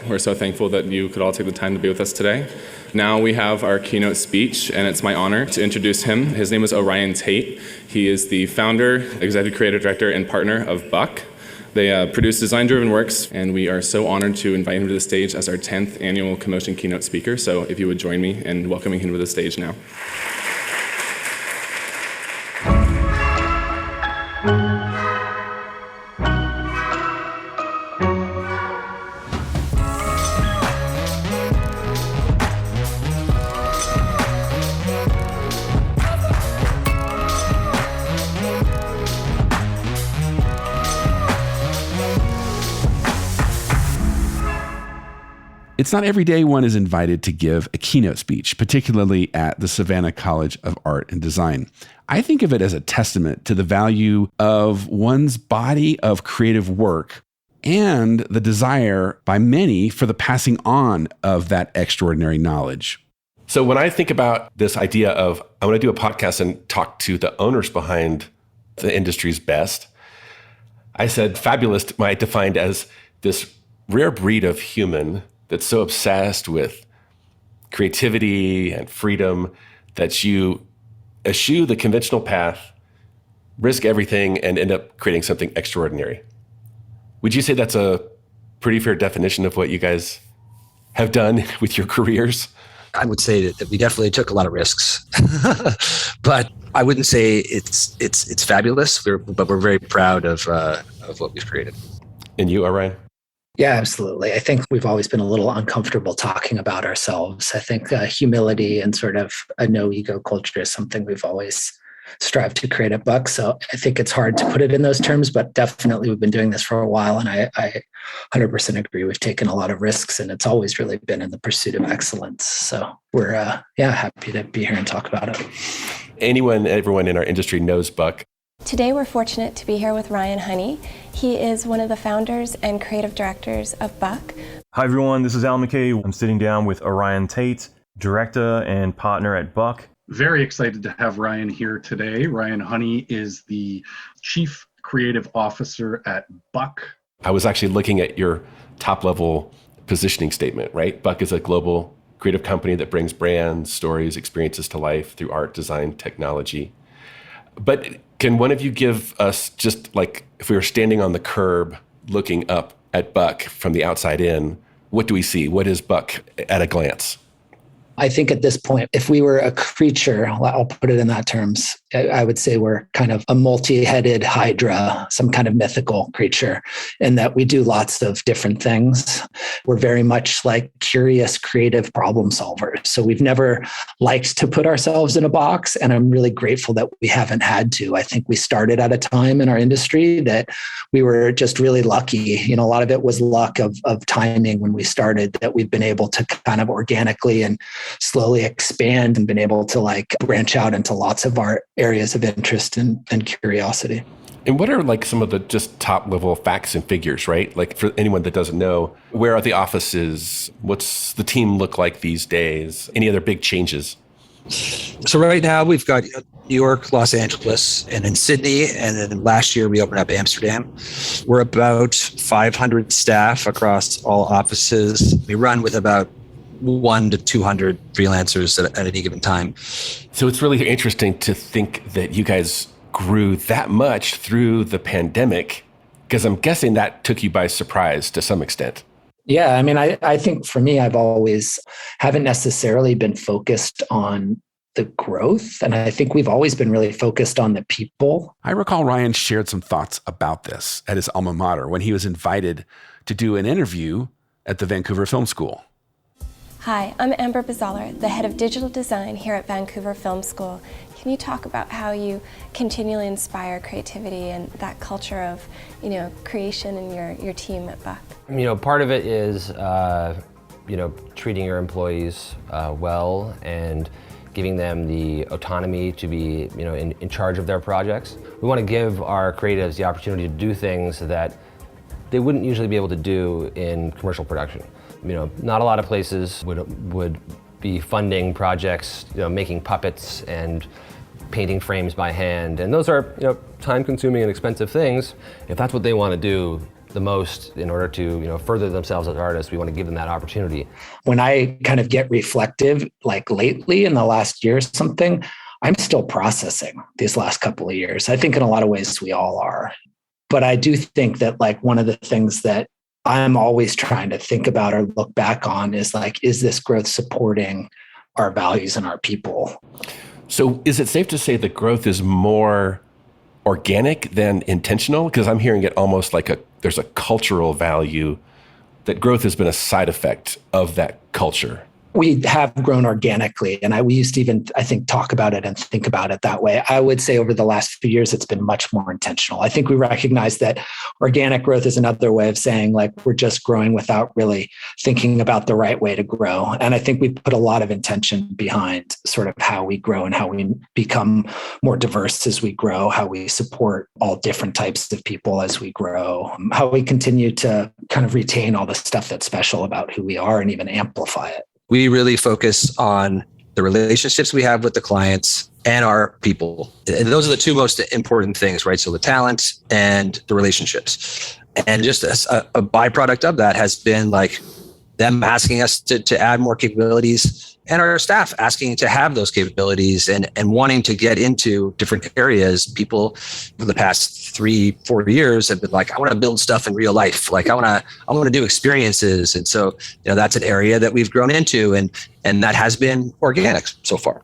We're so thankful that you could all take the time to be with us today. Now we have our keynote speech, and it's my honor to introduce him. His name is Orion Tait. He is the founder, executive creative director, and partner of Buck. They produce design-driven works, and we are so honored to invite him to the stage as our 10th annual Commotion keynote speaker. So if you would join me in welcoming him to the stage now. It's not every day one is invited to give a keynote speech, particularly at the Savannah College of Art and Design. I think of it as a testament to the value of one's body of creative work and the desire by many for the passing on of that extraordinary knowledge. So when I think about this idea of, I want to do a podcast and talk to the owners behind the industry's best, I said FABULIST might defined as this rare breed of human that's so obsessed with creativity and freedom that you eschew the conventional path, risk everything, and end up creating something extraordinary. Would you say that's a pretty fair definition of what you guys have done with your careers? I would say that we definitely took a lot of risks, but I wouldn't say it's fabulous. But we're very proud of what we've created. And you, Orion? Yeah, absolutely. I think we've always been a little uncomfortable talking about ourselves. I think humility and sort of a no ego culture is something we've always strived to create at Buck. So I think it's hard to put it in those terms, but definitely we've been doing this for a while. And I 100% agree. We've taken a lot of risks, and it's always really been in the pursuit of excellence. So we're happy to be here and talk about it. Everyone in our industry knows Buck. Today we're fortunate to be here with Ryan Honey. He is one of the founders and creative directors of Buck. Hi everyone, this is Al McKay. I'm sitting down with Orion Tait, director and partner at Buck. Very excited to have Ryan here today. Ryan Honey is the Chief Creative Officer at Buck. I was actually looking at your top level positioning statement, right? Buck is a global creative company that brings brands, stories, experiences to life through art, design, technology. But can one of you give us just like, if we were standing on the curb looking up at Buck from the outside in, what do we see? What is Buck at a glance? I think at this point, if we were a creature, I'll put it in that terms, I would say we're kind of a multi-headed hydra, some kind of mythical creature, in that we do lots of different things. We're very much like curious, creative problem solvers. So we've never liked to put ourselves in a box, and I'm really grateful that we haven't had to. I think we started at a time in our industry that we were just really lucky. You know, a lot of it was luck of timing when we started, that we've been able to kind of organically and slowly expand and been able to like branch out into lots of our areas of interest and curiosity. And what are like some of the just top level facts and figures, right? Like for anyone that doesn't know, where are the offices? What's the team look like these days? Any other big changes? So right now we've got New York, Los Angeles, and in Sydney. And then last year we opened up Amsterdam. We're about 500 staff across all offices. We run with about 100 to 200 freelancers at any given time. So it's really interesting to think that you guys grew that much through the pandemic, because I'm guessing that took you by surprise to some extent. Yeah, I mean, I think for me, I've always haven't necessarily been focused on the growth. And I think we've always been really focused on the people. I recall Ryan shared some thoughts about this at his alma mater when he was invited to do an interview at the Vancouver Film School. Hi, I'm Amber Bazalar, the head of digital design here at Vancouver Film School. Can you talk about how you continually inspire creativity and that culture of, creation in your team at Buck? Part of it is, treating your employees well and giving them the autonomy to be, in charge of their projects. We want to give our creatives the opportunity to do things that they wouldn't usually be able to do in commercial production. Not a lot of places would be funding projects, making puppets and painting frames by hand. And those are, time-consuming and expensive things. If that's what they want to do, the most in order to, further themselves as artists. We want to give them that opportunity. When I kind of get reflective, like lately in the last year or something, I'm still processing these last couple of years. I think in a lot of ways we all are. But I do think that like one of the things that I'm always trying to think about or look back on is like, is this growth supporting our values and our people? So is it safe to say that growth is more organic than intentional? Because I'm hearing it almost like there's a cultural value, that growth has been a side effect of that culture. We have grown organically, and we used to even, I think, talk about it and think about it that way. I would say over the last few years, it's been much more intentional. I think we recognize that organic growth is another way of saying like we're just growing without really thinking about the right way to grow. And I think we put a lot of intention behind sort of how we grow and how we become more diverse as we grow, how we support all different types of people as we grow, how we continue to kind of retain all the stuff that's special about who we are and even amplify it. We really focus on the relationships we have with the clients and our people. And those are the two most important things, right? So the talent and the relationships. And just a byproduct of that has been like them asking us to add more capabilities, and our staff asking to have those capabilities and wanting to get into different areas. People for the past 3-4 years have been like, I want to build stuff in real life. Like I want to do experiences. And so, that's an area that we've grown into, and that has been organic so far.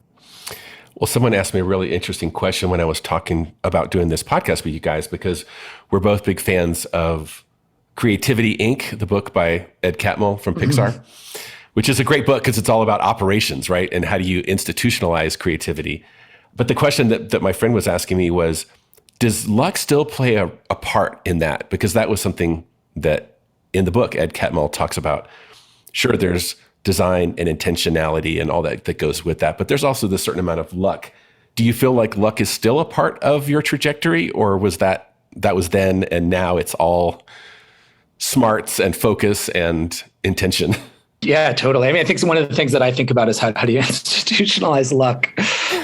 Well, someone asked me a really interesting question when I was talking about doing this podcast with you guys, because we're both big fans of Creativity, Inc., the book by Ed Catmull from Pixar, which is a great book because it's all about operations, right? And how do you institutionalize creativity? But the question that my friend was asking me was, does luck still play a part in that? Because that was something that in the book, Ed Catmull talks about. Sure, there's design and intentionality and all that goes with that, but there's also this certain amount of luck. Do you feel like luck is still a part of your trajectory, or was that was then and now it's all smarts and focus and intention? Yeah, totally. I mean, I think one of the things that I think about is how do you institutionalize luck?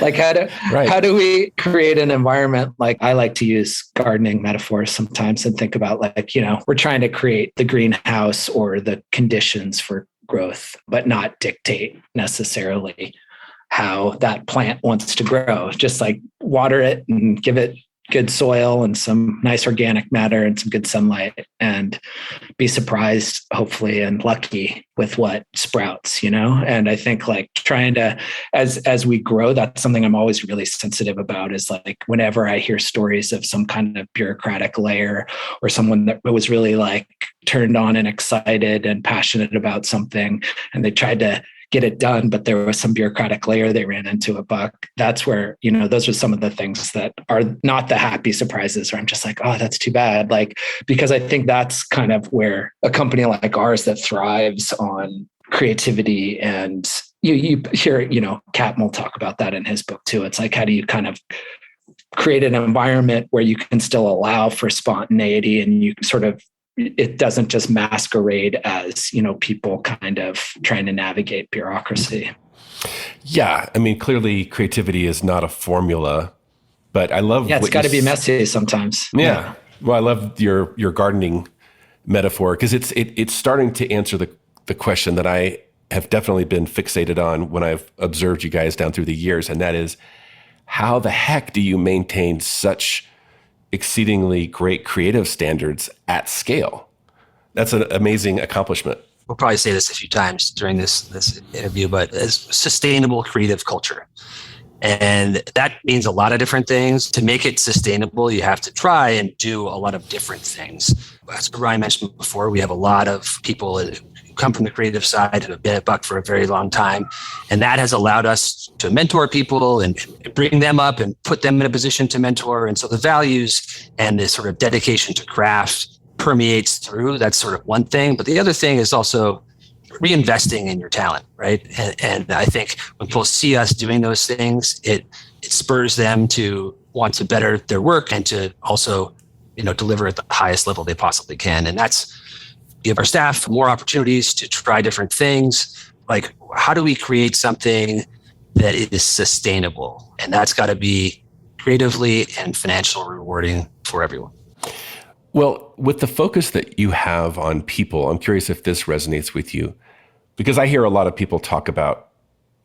Like how do we create an environment? Like I like to use gardening metaphors sometimes and think about like, we're trying to create the greenhouse or the conditions for growth, but not dictate necessarily how that plant wants to grow. Just like water it and give it good soil and some nice organic matter and some good sunlight, and be surprised, hopefully, and lucky with what sprouts, And I think like trying to, as we grow, that's something I'm always really sensitive about, is like whenever I hear stories of some kind of bureaucratic layer or someone that was really like turned on and excited and passionate about something, and they tried to get it done, but there was some bureaucratic layer they ran into a buck. That's where, those are some of the things that are not the happy surprises where I'm just like, oh, that's too bad. Like, because I think that's kind of where a company like ours that thrives on creativity, and you hear, Catmull talk about that in his book too. It's like, how do you kind of create an environment where you can still allow for spontaneity, and you sort of, it doesn't just masquerade as, people kind of trying to navigate bureaucracy. Yeah. I mean, clearly creativity is not a formula, but I love. Yeah, it's got to be messy sometimes. Yeah. Well, I love your gardening metaphor, because it's starting to answer the question that I have definitely been fixated on when I've observed you guys down through the years. And that is, how the heck do you maintain such exceedingly great creative standards at scale? That's an amazing accomplishment. We'll probably say this a few times during this interview, but it's sustainable creative culture. And that means a lot of different things. To make it sustainable, you have to try and do a lot of different things. As Ryan mentioned before, we have a lot of people who come from the creative side who have been at Buck for a very long time. And that has allowed us to mentor people and bring them up and put them in a position to mentor. And so the values and this sort of dedication to craft permeates through. That's sort of one thing. But the other thing is also reinvesting in your talent, right? And I think when people see us doing those things, it spurs them to want to better their work and to also, deliver at the highest level they possibly can. And that's give our staff more opportunities to try different things. Like, how do we create something that is sustainable? And that's got to be creatively and financially rewarding for everyone. Well, with the focus that you have on people, I'm curious if this resonates with you, because I hear a lot of people talk about,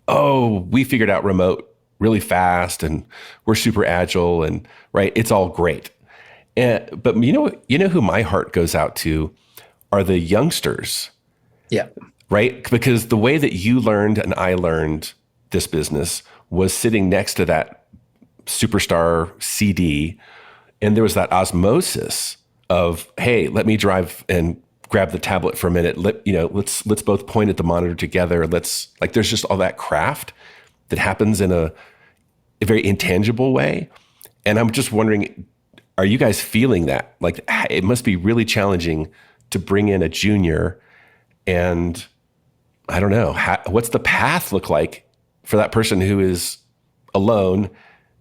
oh, we figured out remote really fast and we're super agile and right, it's all great. But you know who my heart goes out to are the youngsters. Yeah. Right? Because the way that you learned and I learned this business was sitting next to that superstar CD, and there was that osmosis of, hey, let me drive and grab the tablet for a minute. Let's both point at the monitor together. There's just all that craft that happens in a very intangible way. And I'm just wondering, are you guys feeling that? Like, it must be really challenging to bring in a junior, and I don't know, what's the path look like for that person who is alone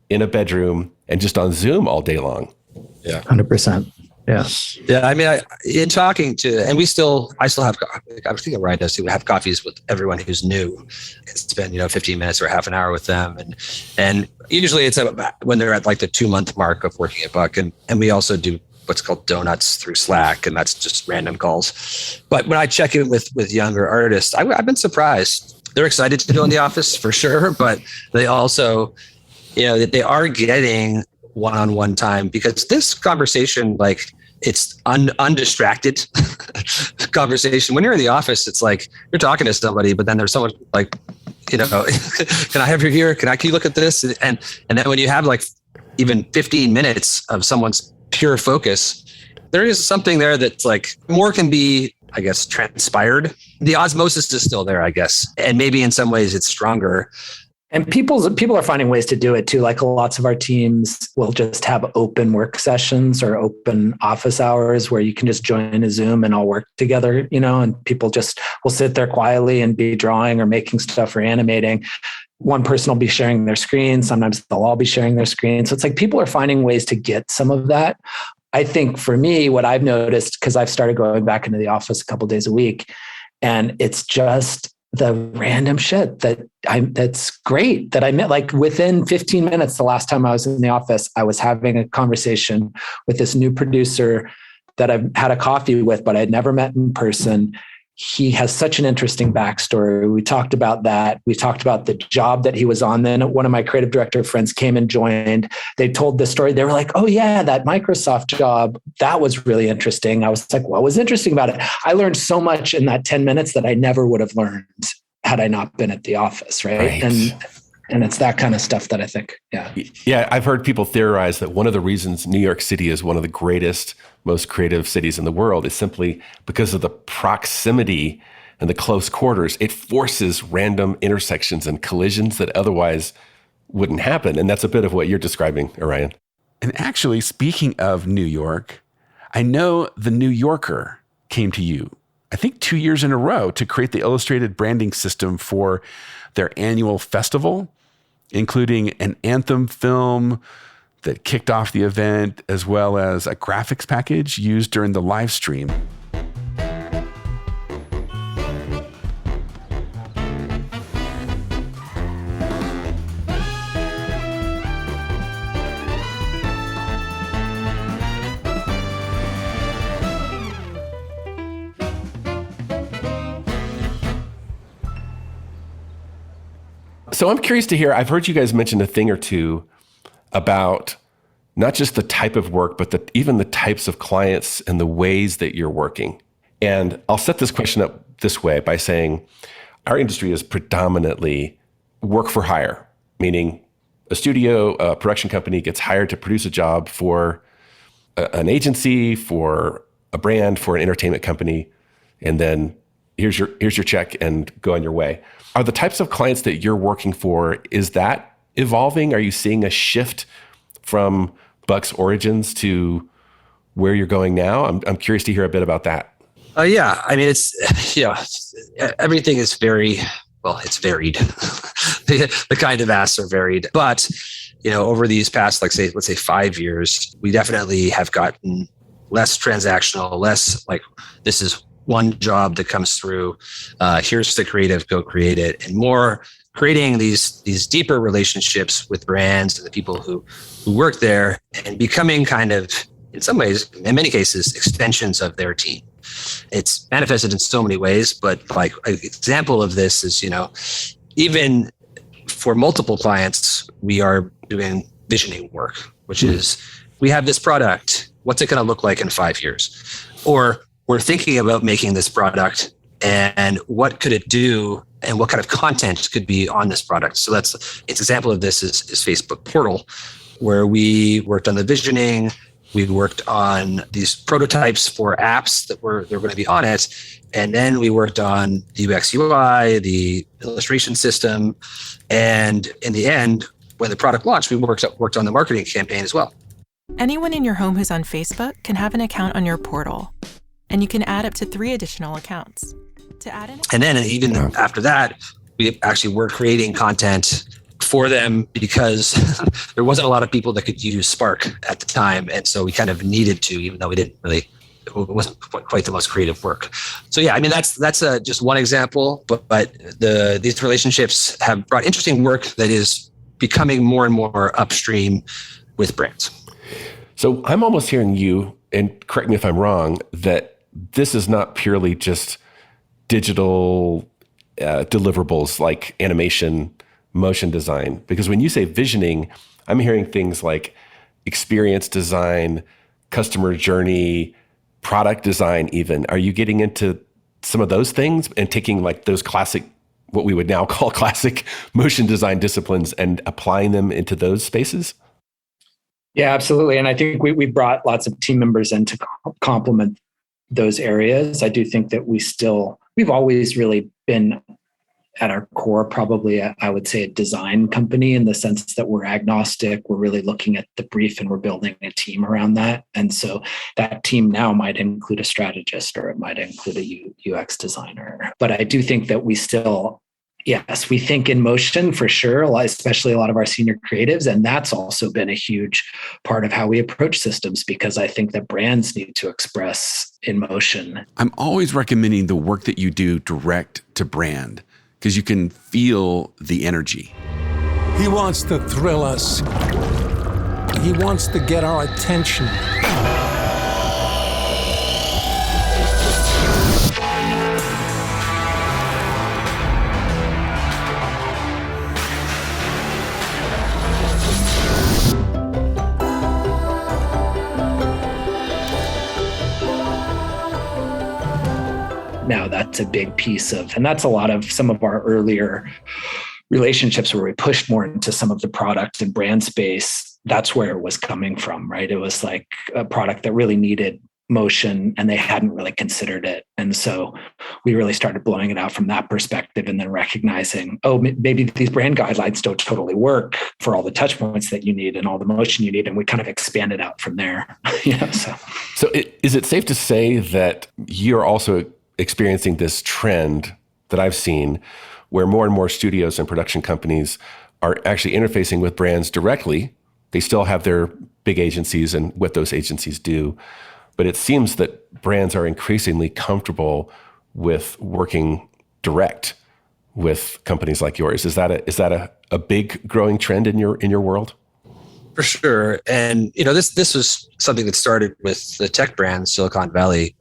in a bedroom and just on Zoom all day long? Yeah. 100%. Yeah. Yeah. I mean, in talking to, and I still have, I was thinking Ryan does too, we have coffees with everyone who's new. Spend 15 minutes or half an hour with them. And usually it's when they're at like the 2-month mark of working at Buck. And we also do what's called donuts through Slack, and that's just random calls. But when I check in with younger artists, I've been surprised. They're excited to go in the office for sure, but they also, they are getting one-on-one time, because this conversation, like, it's undistracted conversation. When you're in the office, it's like you're talking to somebody, but then there's someone like, can I have you here? Can you look at this? And then when you have like even 15 minutes of someone's pure focus, there is something there that's like more can be, I guess, transpired. The osmosis is still there, I guess. And maybe in some ways it's stronger. And people are finding ways to do it too. Like lots of our teams will just have open work sessions or open office hours where you can just join a Zoom and all work together, and people just will sit there quietly and be drawing or making stuff or animating. One person will be sharing their screen. Sometimes they'll all be sharing their screen. So it's like people are finding ways to get some of that. I think for me, what I've noticed, because I've started going back into the office a couple of days a week, and it's just the random shit that's great that I met. Like within 15 minutes, the last time I was in the office, I was having a conversation with this new producer that I've had a coffee with, but I'd never met in person. He has such an interesting backstory. We talked about that. We talked about the job that he was on. Then one of my creative director friends came and joined. They told the story. They were like, oh yeah, that Microsoft job, that was really interesting. I was like, what was interesting about it? I learned so much in that 10 minutes that I never would have learned had I not been at the office. Right. And it's that kind of stuff that I think, yeah. Yeah, I've heard people theorize that one of the reasons New York City is one of the greatest, most creative cities in the world is simply because of the proximity and the close quarters. It forces random intersections and collisions that otherwise wouldn't happen. And that's a bit of what you're describing, Orion. And actually, speaking of New York, I know The New Yorker came to you, I think 2 years in a row, to create the illustrated branding system for their annual festival, including an anthem film that kicked off the event, as well as a graphics package used during the live stream. So I'm curious to hear, I've heard you guys mention a thing or two about not just the type of work, but even the types of clients and the ways that you're working. And I'll set this question up this way by saying our industry is predominantly work for hire, meaning a studio, a production company gets hired to produce a job for an agency, for a brand, for an entertainment company, and then here's your check and go on your way. Are the types of clients that you're working for, is that evolving? Are you seeing a shift from Buck's origins to where you're going now? I'm curious to hear a bit about that. Yeah, I mean, it's, everything is very, it's varied. the kind of asks are varied. But, over these past, let's say 5 years, we definitely have gotten less transactional, less like this is one job that comes through, here's the creative, go create it, and more creating these deeper relationships with brands and the people who work there, and becoming kind of in some ways, in many cases, extensions of their team. It's manifested in so many ways, but like an example of this is, even for multiple clients, we are doing visioning work, which is, we have this product, what's it going to look like in 5 years? Or we're thinking about making this product, and what could it do, and what kind of content could be on this product? So it's an example of this is Facebook Portal, where we worked on the visioning. We worked on these prototypes for apps they're going to be on it. And then we worked on the UX UI, the illustration system. And in the end, when the product launched, we worked on the marketing campaign as well. Anyone in your home who's on Facebook can have an account on your portal, and you can add up to 3 additional accounts. To add in, and then even after that, we actually were creating content for them because there wasn't a lot of people that could use Spark at the time. And so we kind of needed to, even though it wasn't quite the most creative work. So yeah, I mean, that's just one example, but these relationships have brought interesting work that is becoming more and more upstream with brands. So I'm almost hearing you, and correct me if I'm wrong, that this is not purely just digital deliverables like animation, motion design. Because when you say visioning, I'm hearing things like experience design, customer journey, product design even. Are you getting into some of those things and taking like those classic, what we would now call classic motion design disciplines, and applying them into those spaces? Yeah, absolutely. And I think we brought lots of team members in to complement those areas. I do think that we've always really been at our core, probably, I would say, a design company, in the sense that we're agnostic. We're really looking at the brief and we're building a team around that. And so that team now might include a strategist, or it might include a UX designer. But I do think that we think in motion for sure, especially a lot of our senior creatives. And that's also been a huge part of how we approach systems, because I think that brands need to express in motion. I'm always recommending the work that you do direct to brand, because you can feel the energy. He wants to thrill us. He wants to get our attention. Now that's a big piece of, and that's a lot of some of our earlier relationships where we pushed more into some of the product and brand space. That's where it was coming from, right? It was like a product that really needed motion and they hadn't really considered it. And so we really started blowing it out from that perspective, and then recognizing, oh, maybe these brand guidelines don't totally work for all the touch points that you need and all the motion you need. And we kind of expanded out from there. So is it safe to say that you're also experiencing this trend that I've seen, where more and more studios and production companies are actually interfacing with brands directly? They still have their big agencies and what those agencies do, but it seems that brands are increasingly comfortable with working direct with companies like yours. Is that a big growing trend in your world? For sure. And, this was something that started with the tech brand, Silicon Valley.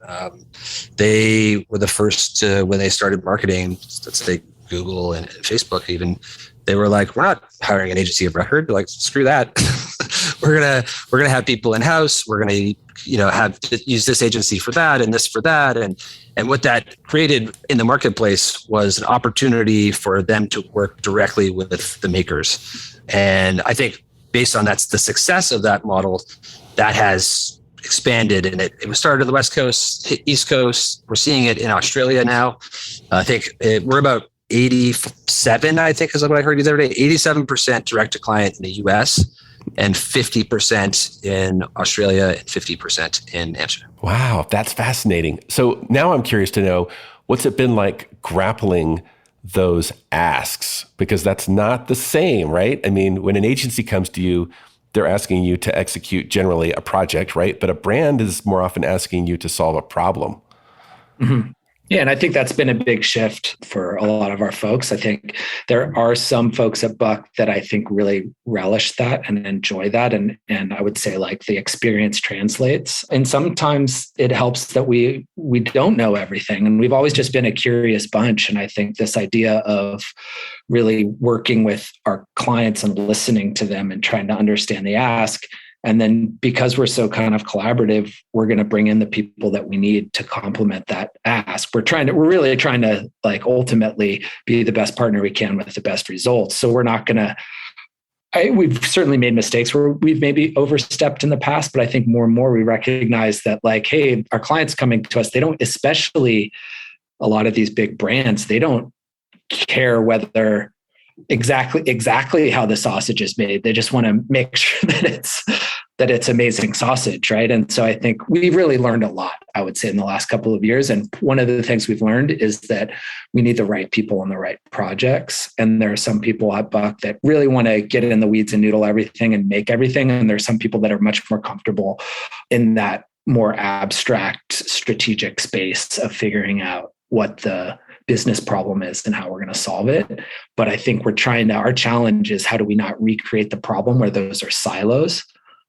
They were the first to, when they started marketing, let's say Google and Facebook even, they were like, we're not hiring an agency of record. They're like, screw that. we're gonna have people in house. We're gonna have to use this agency for that and this for that. And what that created in the marketplace was an opportunity for them to work directly with the makers. And I think based on the success of that model, that has expanded, and it was started on the West Coast, hit East Coast. We're seeing it in Australia now. I think we're about 87, I think is what I heard the other day, 87% direct to client in the US, and 50% in Australia and 50% in Amsterdam. Wow, that's fascinating. So now I'm curious to know, what's it been like grappling those asks? Because that's not the same, right? I mean, when an agency comes to you, they're asking you to execute generally a project, right? But a brand is more often asking you to solve a problem. Mm-hmm. Yeah, and I think that's been a big shift for a lot of our folks. I think there are some folks at Buck that I think really relish that and enjoy that. And I would say like the experience translates. And sometimes it helps that we don't know everything. And we've always just been a curious bunch. And I think this idea of really working with our clients and listening to them and trying to understand the ask. And then because we're so kind of collaborative, we're going to bring in the people that we need to complement that ask. We're really trying to like ultimately be the best partner we can with the best results. So we're not going to, we've certainly made mistakes where we've maybe overstepped in the past, but I think more and more we recognize that like, hey, our clients coming to us, they don't, especially a lot of these big brands, they don't care whether exactly how the sausage is made. They just want to make sure that it's amazing sausage, right? And so I think we've really learned a lot, I would say, in the last couple of years. And one of the things we've learned is that we need the right people on the right projects. And there are some people at Buck that really want to get in the weeds and noodle everything and make everything. And there's some people that are much more comfortable in that more abstract strategic space of figuring out what the business problem is and how we're going to solve it. But I think our challenge is how do we not recreate the problem where those are silos,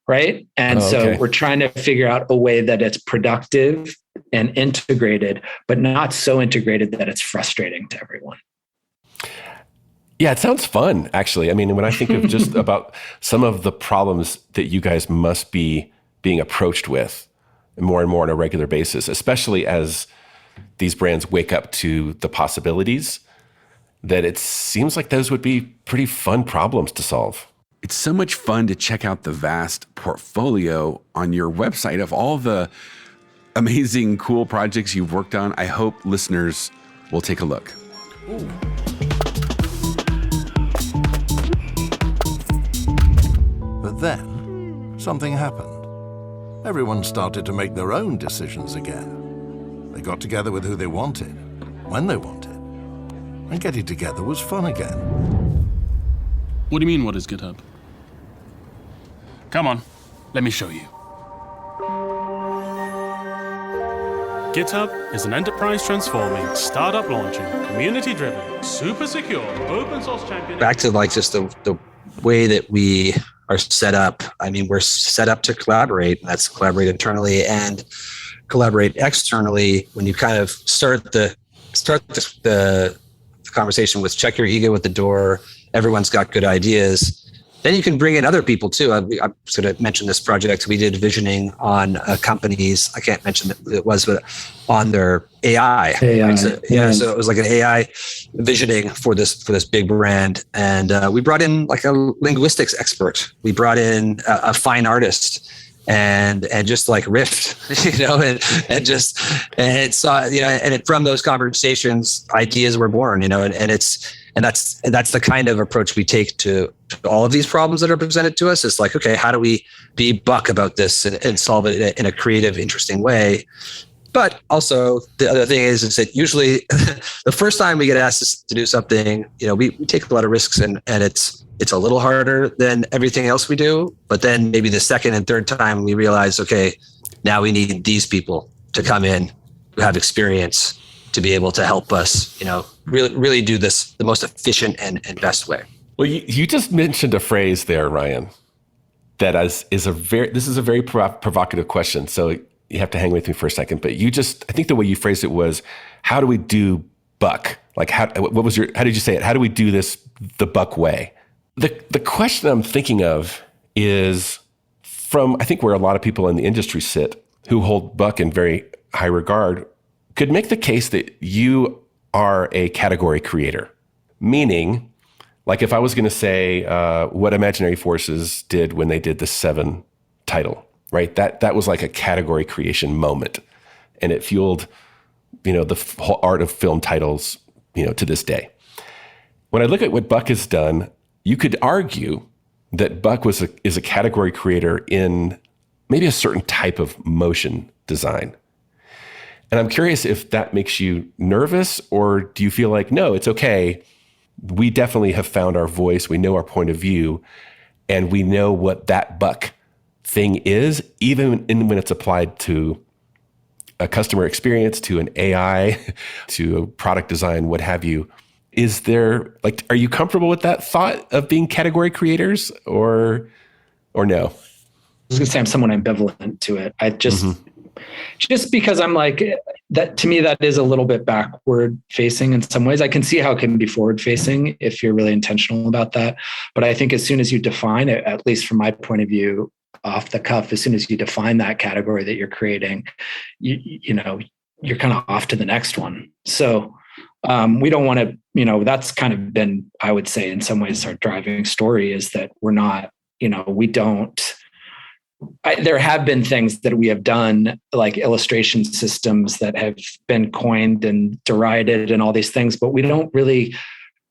right? And so we're trying to figure out a way that it's productive and integrated, but not so integrated that it's frustrating to everyone. Yeah, it sounds fun, actually. I mean, when I think of just about some of the problems that you guys must be being approached with more and more on a regular basis, especially as these brands wake up to the possibilities, that it seems like those would be pretty fun problems to solve. It's so much fun to check out the vast portfolio on your website of all the amazing, cool projects you've worked on. I hope listeners will take a look. Ooh. But then something happened. Everyone started to make their own decisions again. They got together with who they wanted, when they wanted. And getting together was fun again. What do you mean, what is GitHub? Come on, let me show you. GitHub is an enterprise transforming, startup launching, community driven, super secure, open source champion. Back to like just the way that we are set up. I mean, we're set up to collaborate. That's collaborate internally and collaborate externally. When you kind of start the conversation with check your ego at the door, everyone's got good ideas. Then you can bring in other people too. I'm sort of mentioned this project. We did visioning on companies. I can't mention who it was, but on their AI. Right? So it was like an AI visioning for this big brand, and we brought in like a linguistics expert. We brought in a fine artist. And just like riffed, and from those conversations, ideas were born, and that's the kind of approach we take to all of these problems that are presented to us. It's like, okay, how do we be Buck about this and solve it in a creative, interesting way? But also the other thing is that usually the first time we get asked to do something, we take a lot of risks and it's a little harder than everything else we do. But then maybe the second and third time we realize, okay, now we need these people to come in who have experience to be able to help us, really do this the most efficient and best way. Well, you just mentioned a phrase there, Ryan, that this is a very provocative question. So you have to hang with me for a second, but I think the way you phrased it was, how do we do Buck? Like, how did you say it? How do we do this the Buck way? The question I'm thinking of is from, I think, where a lot of people in the industry sit who hold Buck in very high regard, could make the case that you are a category creator. Meaning, like if I was going to say what Imaginary Forces did when they did the 7 title, right? That was like a category creation moment. And it fueled, the whole art of film titles, to this day. When I look at what Buck has done, you could argue that Buck is a category creator in maybe a certain type of motion design. And I'm curious if that makes you nervous, or do you feel like, no, it's okay. We definitely have found our voice. We know our point of view, and we know what that Buck thing is, even when it's applied to a customer experience to an AI to a product design, what have you. Is there, like, are you comfortable with that thought of being category creators or no? I was going to say I'm somewhat ambivalent to it. I just because I'm like, that to me, that is a little bit backward facing in some ways. I can see how it can be forward facing if you're really intentional about that. But I think as soon as you define it, at least from my point of view, off the cuff, as soon as you define that category that you're creating, you know, you're kind of off to the next one. So we don't want to, you know, that's kind of been, I would say in some ways our driving story is that we're not, you know, we don't, there have been things that we have done, like illustration systems that have been coined and derided and all these things, but we don't really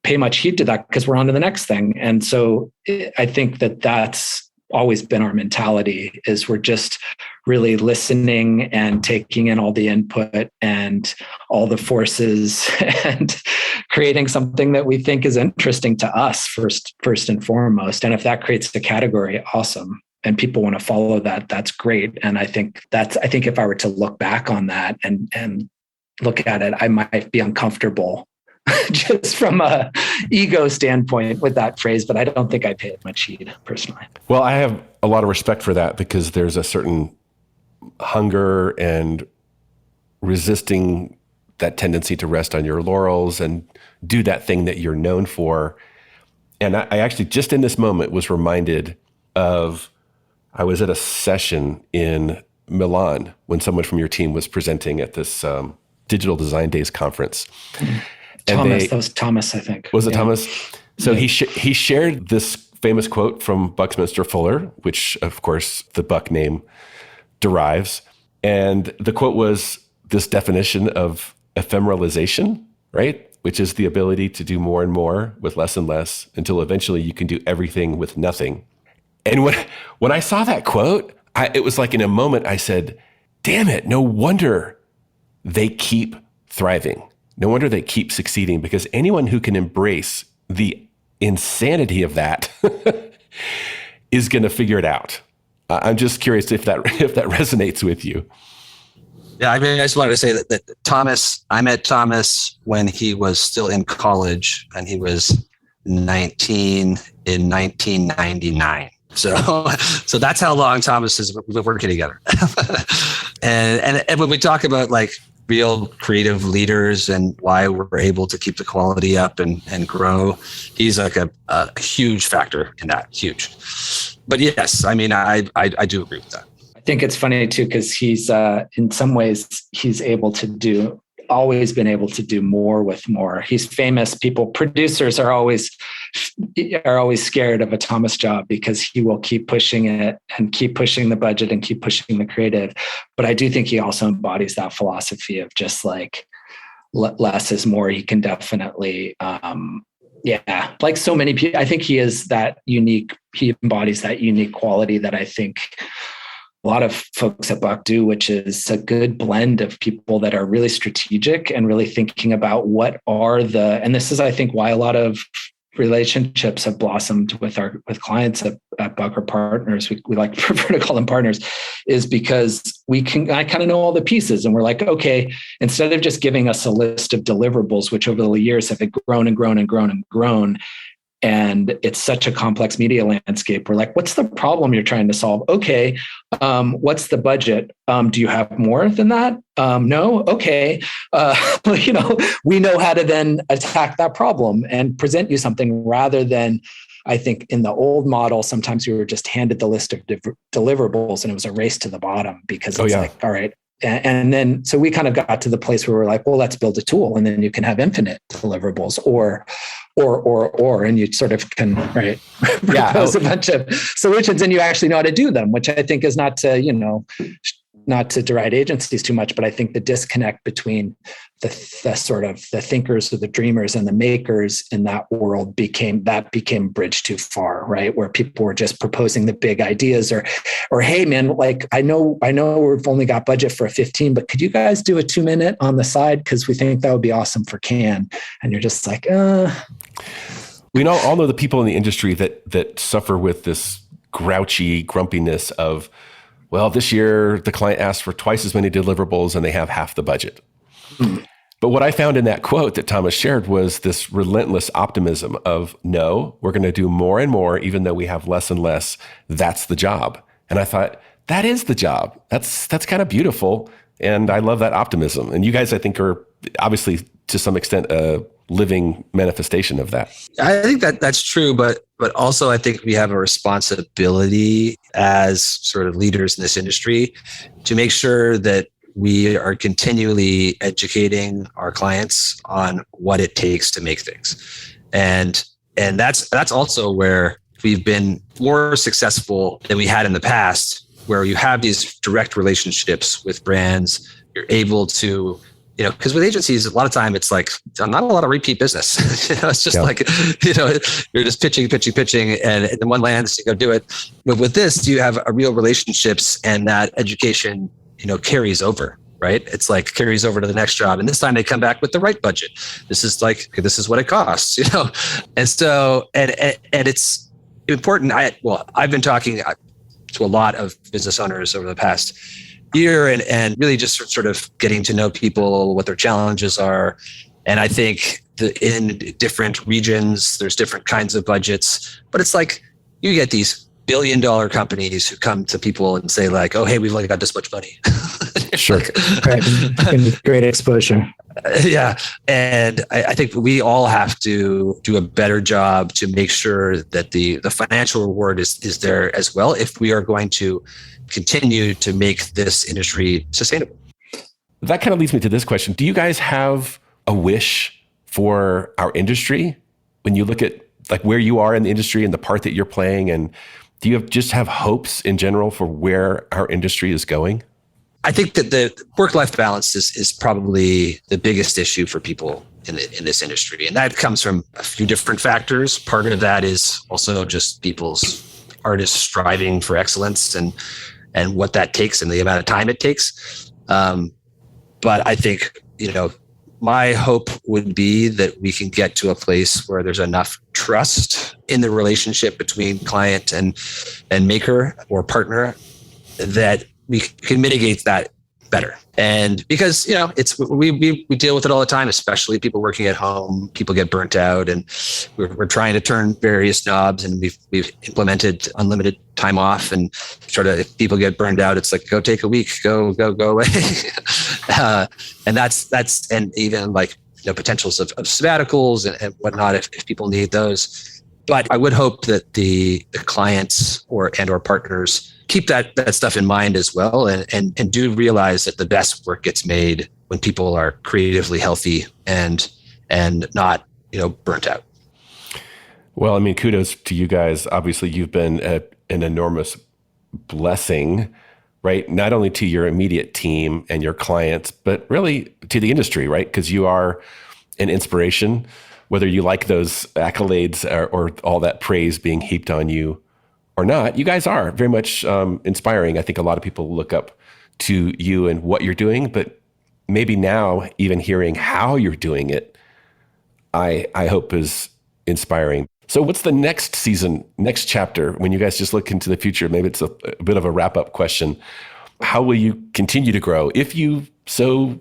pay much heed to that because we're on to the next thing. And so I think that that's always been our mentality, is we're just really listening and taking in all the input and all the forces and creating something that we think is interesting to us first and foremost. And if that creates a category, awesome. And people want to follow that, that's great. And I think if I were to look back on that and look at it, I might be uncomfortable just from a ego standpoint with that phrase, but I don't think I pay it much heed personally. Well, I have a lot of respect for that because there's a certain hunger and resisting that tendency to rest on your laurels and do that thing that you're known for. And I actually just in this moment was reminded of, I was at a session in Milan when someone from your team was presenting at this Digital Design Days conference. Thomas, that was Thomas, I think. Was it Thomas? So he shared this famous quote from Buckminster Fuller, which of course the Buck name derives. And the quote was this definition of ephemeralization, right? Which is the ability to do more and more with less and less until eventually you can do everything with nothing. And when I saw that quote, it was like in a moment I said, damn it, no wonder they keep thriving. No wonder they keep succeeding, because anyone who can embrace the insanity of that is going to figure it out. I'm just curious if that resonates with you. Yeah, I mean, I just wanted to say that Thomas, I met Thomas when he was still in college, and he was 19 in 1999. So that's how long Thomas has been working together. and when we talk about like real creative leaders and why we're able to keep the quality up and grow, he's like a huge factor in that. Huge. But yes, I mean, I do agree with that. I think it's funny too, because he's in some ways he's always been able to do more with more. He's famous. Producers are always scared of a Thomas job because he will keep pushing it and keep pushing the budget and keep pushing the creative. But I do think he also embodies that philosophy of just like less is more. He can definitely, like so many people, I think he embodies that unique quality that I think a lot of folks at Buck do, which is a good blend of people that are really strategic and really thinking about and this is, I think, why a lot of relationships have blossomed with clients at Buck or partners. We like prefer to call them partners, is because I kind of know all the pieces, and we're like, okay, instead of just giving us a list of deliverables, which over the years have grown and grown and grown and grown, and it's such a complex media landscape. We're like, what's the problem you're trying to solve? Okay. What's the budget? Do you have more than that? No. Okay. We know how to then attack that problem and present you something, rather than, I think in the old model, sometimes we were just handed the list of deliverables and it was a race to the bottom because it's like, all right. And then, so we kind of got to the place where we're like, well, let's build a tool and then you can have infinite deliverables or, and you sort of can, right, propose a bunch of solutions and you actually know how to do them, which I think is not to deride agencies too much, but I think the disconnect between the sort of the thinkers or the dreamers and the makers in that world became bridged too far, right? Where people were just proposing the big ideas or hey man, like I know we've only got budget for a 15, but could you guys do a 2-minute on the side? Cause we think that would be awesome for Cannes. And you're just like, We all know the people in the industry that suffer with this grouchy grumpiness of well, this year the client asked for twice as many deliverables and they have half the budget. But what I found in that quote that Thomas shared was this relentless optimism of, no, we're going to do more and more, even though we have less and less. That's the job. And I thought, that is the job. That's kind of beautiful. And I love that optimism. And you guys, I think, are obviously to some extent a living manifestation of that. I think that's true, but also I think we have a responsibility as sort of leaders in this industry to make sure that we are continually educating our clients on what it takes to make things. And that's also where we've been more successful than we had in the past, where you have these direct relationships with brands. You're able to, because with agencies, a lot of time it's like not a lot of repeat business. It's just like, you're just pitching, and then one lands, you go do it. But with this, you have a real relationships, and that education carries over, right? It's like carries over to the next job. And this time they come back with the right budget. This is like, this is what it costs, And so, and it's important. I've been talking to a lot of business owners over the past year and really just sort of getting to know people, what their challenges are. And I think in different regions, there's different kinds of budgets, but it's like you get these billion-dollar companies who come to people and say like, oh, hey, we've only got this much money. Sure. Right. Great exposure. Yeah. And I think we all have to do a better job to make sure that the financial reward is there as well if we are going to continue to make this industry sustainable. That kind of leads me to this question. Do you guys have a wish for our industry when you look at like where you are in the industry and the part that you're playing? And do you just have hopes in general for where our industry is going? I think that the work-life balance is probably the biggest issue for people in this industry. And that comes from a few different factors. Part of that is also just artists striving for excellence and what that takes and the amount of time it takes. But I think, my hope would be that we can get to a place where there's enough trust in the relationship between client and maker or partner that we can mitigate that better. And because, we deal with it all the time, especially people working at home, people get burnt out, and we're trying to turn various knobs, and we've implemented unlimited time off, and if people get burned out, it's like, go take a week, go away. And that's, and even like, potentials of sabbaticals and whatnot, if people need those. But I would hope that the clients or partners keep that stuff in mind as well, and do realize that the best work gets made when people are creatively healthy and not burnt out. Well, I mean, kudos to you guys. Obviously, you've been an enormous blessing, right? Not only to your immediate team and your clients, but really to the industry, right? Because you are an inspiration, whether you like those accolades or all that praise being heaped on you or not. You guys are very much inspiring. I think a lot of people look up to you and what you're doing, but maybe now even hearing how you're doing it, I hope is inspiring. So what's the next season, next chapter, when you guys just look into the future? Maybe it's a bit of a wrap-up question. How will you continue to grow if you so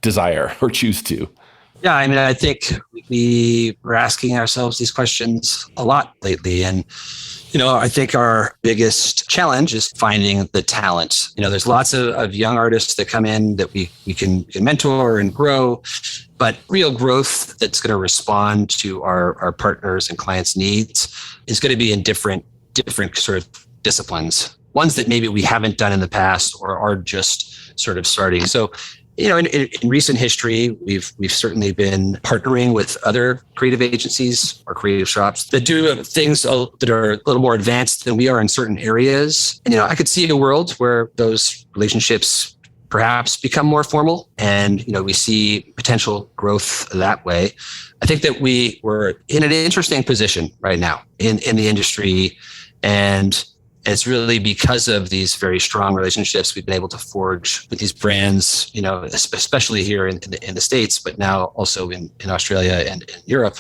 desire or choose to? Yeah, I mean, I think we were asking ourselves these questions a lot lately. And, I think our biggest challenge is finding the talent. There's lots of young artists that come in that we can mentor and grow, but real growth that's going to respond to our partners and clients' needs is going to be in different sort of disciplines, ones that maybe we haven't done in the past or are just sort of starting. So, in recent history, we've certainly been partnering with other creative agencies or creative shops that do things that are a little more advanced than we are in certain areas. And, I could see a world where those relationships perhaps become more formal, and, we see potential growth that way. I think that we're in an interesting position right now in the industry, and it's really because of these very strong relationships we've been able to forge with these brands, especially here in the States, but now also in Australia and in Europe,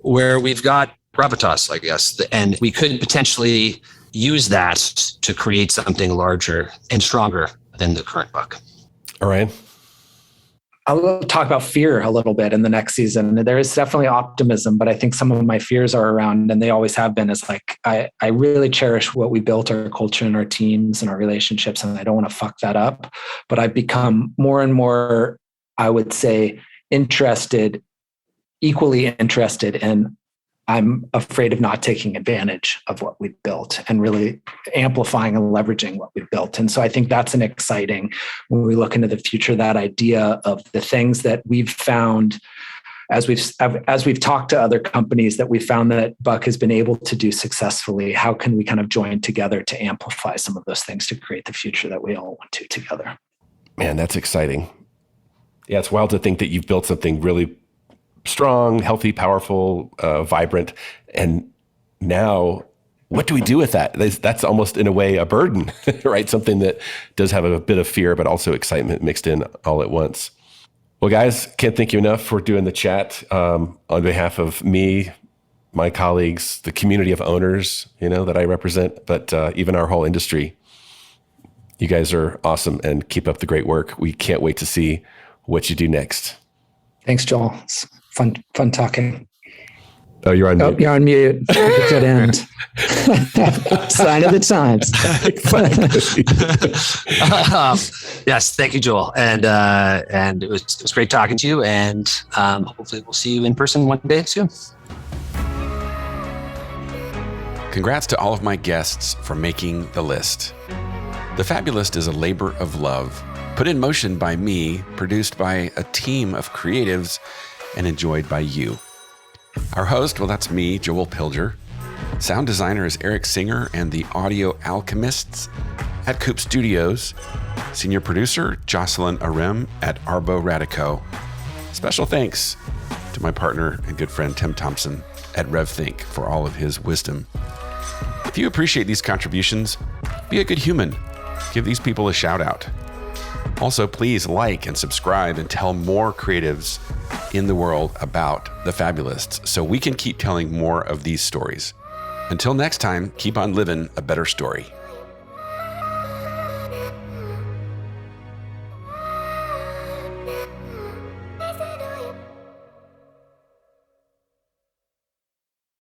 where we've got gravitas, I guess. And we could potentially use that to create something larger and stronger than the current book. Orion? I'll talk about fear a little bit in the next season. There is definitely optimism, but I think some of my fears are around, and they always have been, is like, I really cherish what we built, our culture and our teams and our relationships, and I don't want to fuck that up. But I've become more and more, I would say, equally interested in, I'm afraid of not taking advantage of what we've built and really amplifying and leveraging what we've built. And so I think that's an exciting, when we look into the future, that idea of the things that we've found as we've talked to other companies that we found that Buck has been able to do successfully. How can we kind of join together to amplify some of those things to create the future that we all want to together? Man, that's exciting. Yeah, it's wild to think that you've built something really strong, healthy, powerful, vibrant. And now, what do we do with that? That's almost, in a way, a burden, right? Something that does have a bit of fear, but also excitement mixed in all at once. Well, guys, can't thank you enough for doing the chat. On behalf of me, my colleagues, the community of owners, that I represent, but even our whole industry, you guys are awesome and keep up the great work. We can't wait to see what you do next. Thanks, Joel. It's fun talking. Oh, you're on mute. You're on mute. Good end. Sign of the times. Yes, thank you, Joel. And it was great talking to you. And hopefully we'll see you in person one day soon. Congrats to all of my guests for making the list. The Fabulist is a labor of love, put in motion by me, produced by a team of creatives, and enjoyed by you. Our host, well, that's me, Joel Pilger. Sound designer is Eric Singer and the Audio Alchemists at Coop Studios. Senior producer, Jocelyn Arem at Arbo Radico. Special thanks to my partner and good friend, Tim Thompson at RevThink for all of his wisdom. If you appreciate these contributions, be a good human. Give these people a shout out. Also, please like and subscribe and tell more creatives in the world about the Fabulists so we can keep telling more of these stories. Until next time, keep on living a better story.